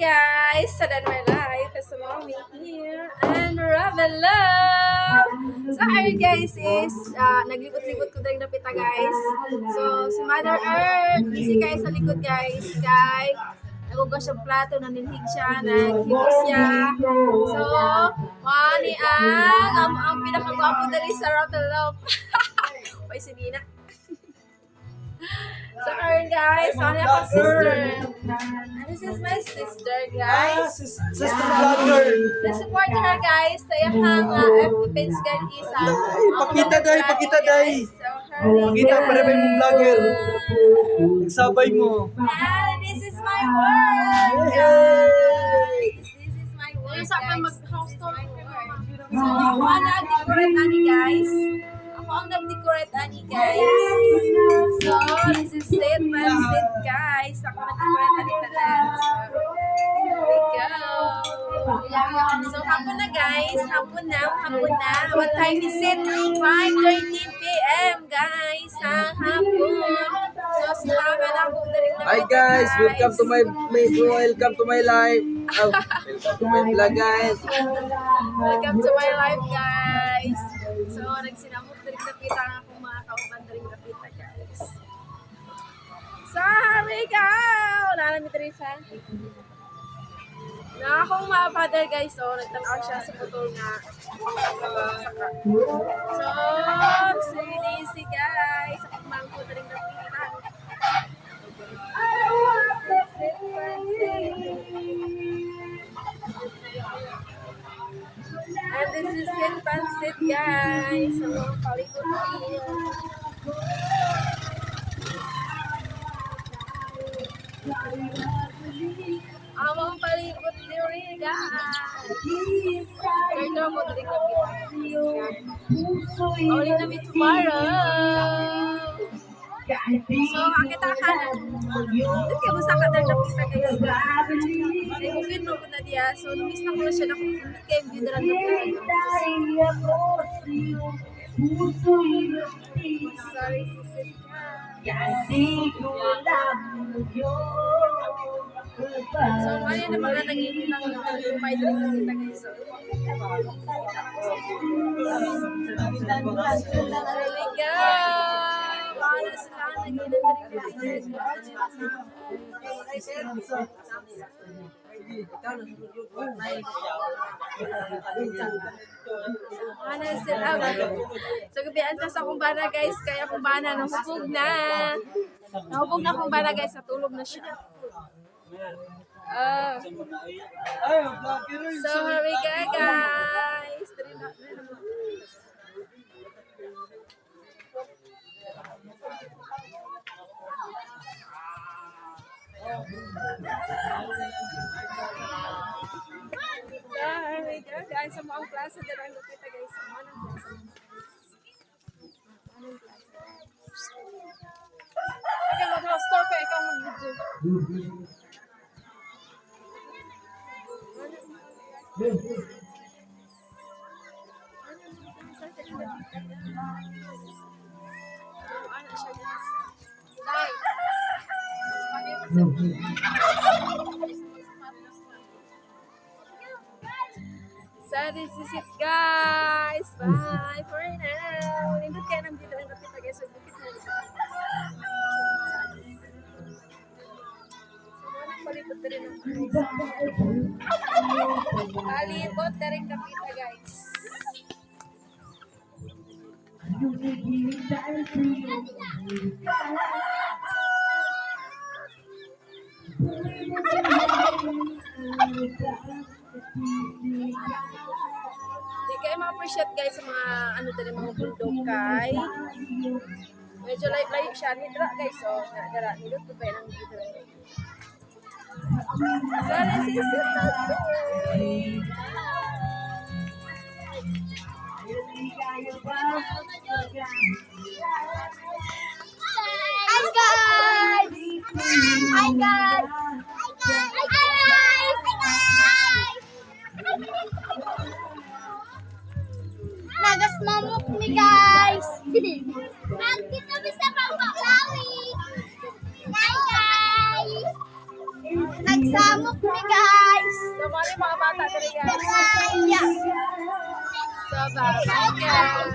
guys! Sadan my life is mommy here and Ravelo! So ayun guys is naglibot-libot ko din napita guys. So si Mother Earth, busy guys sa likod guys. Kay nagugas siyang plato, naninhig siya, naghibos siya. So, mani ang pinakagwapo dali sa Ravelo. Pay si Nina. So ayun guys, ano akong sister. And this is my sister guys. Sister vlogger. Na-support her guys sa iyang FB page guys isa. Pakita day, pakita day. So her Pakita para ba mong vlogger. Nagsabay mo. And this is my work guys. This is my work guys. This is my work. So ako ang nag-decorate ani guys. Ako ang nag-decorate ani guys. So this is it, my sit guys. Ako nag-decorate ani tanan. So here we go. So hapon na guys, hapon na. What time is it? 5:13 p.m. guys, sa hapon. So sumama na po na rin. Hi guys, welcome to my live. Welcome to my vlog guys. Welcome to my life guys. So nagsinamot na rin napita ang akong mga kauban na rin napita guys. So here we go. Nalamit rin siya. Na akong mga father guys, so nagtanaw siya sa putol nga. So, si Daisy guys, akong mga puto rin napita. And this is Sin Pansit guys, sa mga palikot niyo. Ang mga palikot niyo rin guys. Kaya mo rin napita. Ulit namin tomorrow. So, akita ka na. Ito kayo sa ka na napita guys. Ay, mungkin mo ko na diya. So, numis na ko na siya na kung kayo view na lang napita. Sorry, sisit ka. So, kaya na mga nag-ibig lang nag-lumay din na kita guys. So, there we go. Para sila ang nag-ibig Ano sila? So, gabihan sa kumbana guys. Kaya kumbana, nahubog na. Nahubog na kumbana guys. Natulog na siya. So, here we go guys. So, here we go guys. Sa mga klase din ang lupita guys. Sa mga klase. Okay, mag-store ko. Ikaw mag-video. Ano siya guys? So this is it guys. Bye for now. Nindot kayo ng video ng kapita guys. So bukit na rin. So palipot na rin ang palipot na rin kapita guys. Hindi kayo ma-appreciate guys sa mga ano din mga bundok kay medyo layo siya nidra guys so nagara nilot ko pa yan ang video so this is it Hi guys! Hi guys! Hi guys! Nagasmamok mi guys! Nagdito bisa pang baklawi! Hi guys! Samok mi guys. So, mga bata dali guys. So, bye guys.